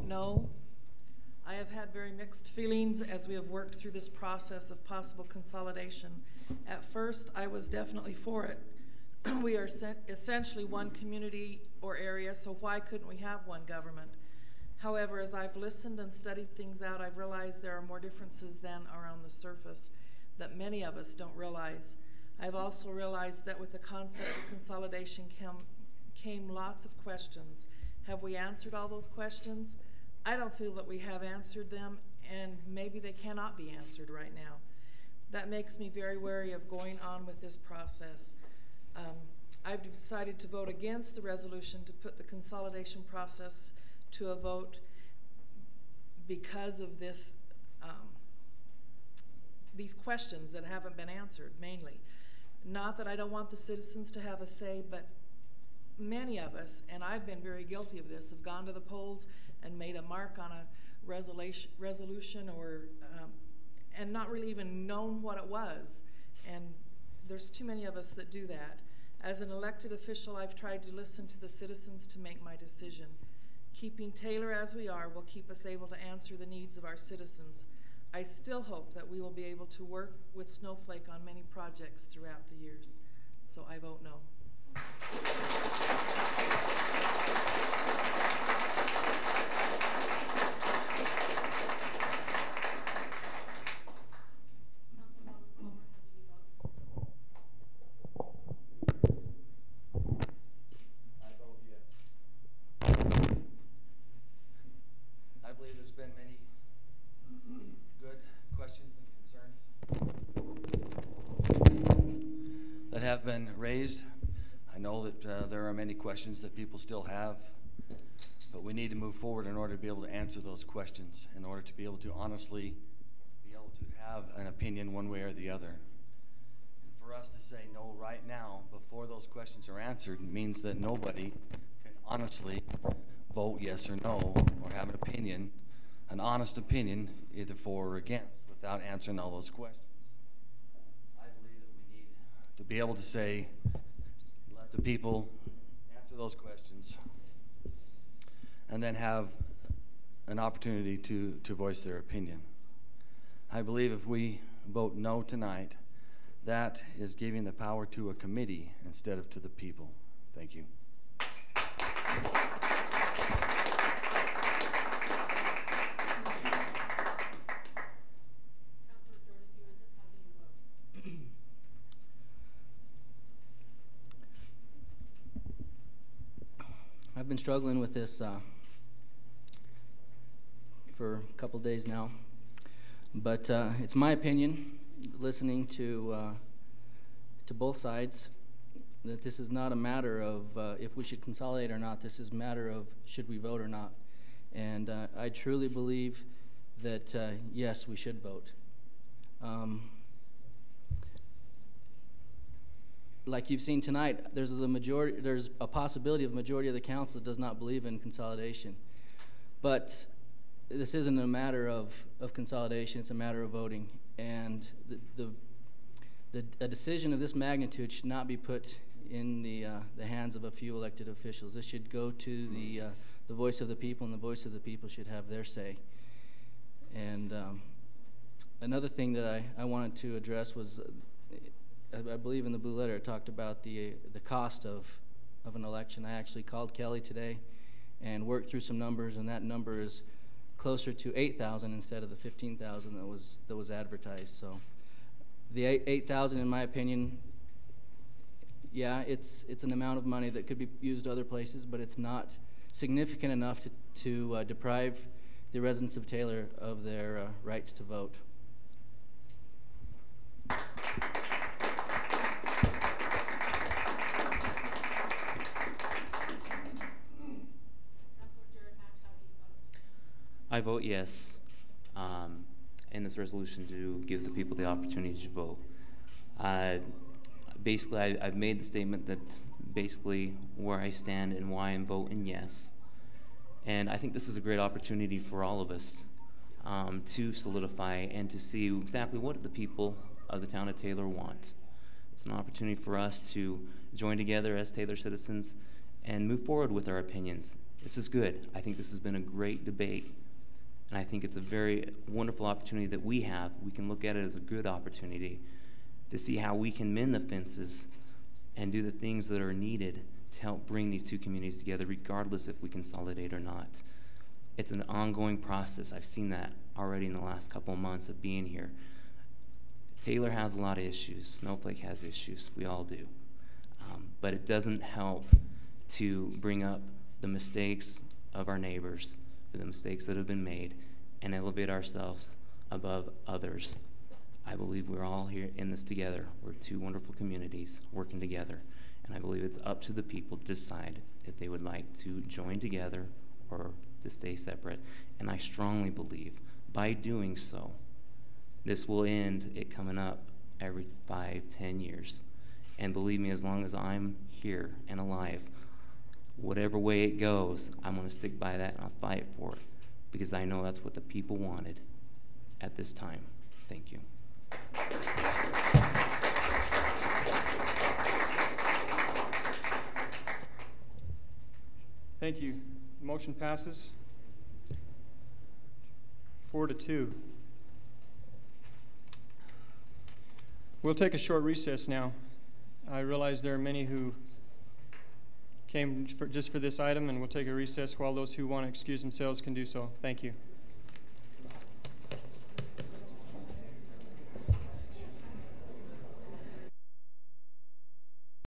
vote no. I have had very mixed feelings as we have worked through this process of possible consolidation. At first, I was definitely for it. We are essentially one community or area, so why couldn't we have one government? However, as I've listened and studied things out, I've realized there are more differences than are on the surface that many of us don't realize. I've also realized that with the concept of consolidation came lots of questions. Have we answered all those questions? I don't feel that we have answered them, and maybe they cannot be answered right now. That makes me very wary of going on with this process. I've decided to vote against the resolution to put the consolidation process to a vote because of this, these questions that haven't been answered, mainly. Not that I don't want the citizens to have a say, but many of us, and I've been very guilty of this, have gone to the polls and made a mark on a resolution or and not really even known what it was. And there's too many of us that do that. As an elected official, I've tried to listen to the citizens to make my decision. Keeping Taylor as we are will keep us able to answer the needs of our citizens. I still hope that we will be able to work with Snowflake on many projects throughout the years. So I vote no. Have been raised. I know that there are many questions that people still have, but we need to move forward in order to be able to answer those questions, in order to be able to honestly be able to have an opinion one way or the other. And for us to say no right now before those questions are answered means that nobody can honestly vote yes or no or have an opinion, an honest opinion, either for or against, without answering all those questions. To be able to say, let the people answer those questions, and then have an opportunity to voice their opinion. I believe if we vote no tonight, that is giving the power to a committee instead of to the people. Thank you. I've been struggling with this for a couple days now, but it's my opinion, listening to both sides, that this is not a matter of if we should consolidate or not. This is a matter of should we vote or not. And I truly believe that yes, we should vote. Like you've seen tonight, there's a possibility of a majority of the council that does not believe in consolidation. But this isn't a matter of consolidation, it's a matter of voting. And a decision of this magnitude should not be put in the hands of a few elected officials. This should go to the voice of the people, and the voice of the people should have their say. And another thing that I wanted to address was, I believe in the blue letter it talked about the cost of an election. I actually called Kelly today and worked through some numbers, and that number is closer to $8,000 instead of the $15,000 that was advertised. So the $8,000, in my opinion, yeah, it's an amount of money that could be used other places, but it's not significant enough to deprive the residents of Taylor of their rights to vote. I vote yes in this resolution to give the people the opportunity to vote. Basically, I've made the statement that basically where I stand and why I'm voting yes. And I think this is a great opportunity for all of us to solidify and to see exactly what the people of the town of Taylor want. It's an opportunity for us to join together as Taylor citizens and move forward with our opinions. This is good. I think this has been a great debate. And I think it's a very wonderful opportunity that we have. We can look at it as a good opportunity to see how we can mend the fences and do the things that are needed to help bring these two communities together, regardless if we consolidate or not. It's an ongoing process. I've seen that already in the last couple of months of being here. Taylor has a lot of issues. Snowflake has issues. We all do. But it doesn't help to bring up the mistakes of our neighbors, the mistakes that have been made, and elevate ourselves above others. I believe we're all here in this together. We're two wonderful communities working together. And I believe it's up to the people to decide if they would like to join together or to stay separate. And I strongly believe by doing so, this will end it coming up every 5-10 years. And believe me, as long as I'm here and alive, whatever way it goes, I'm going to stick by that and I'll fight for it, because I know that's what the people wanted at this time. Thank you. Thank you. Motion passes 4-2. We'll take a short recess now. I realize there are many who came just for this item, and we'll take a recess while those who want to excuse themselves can do so. Thank you.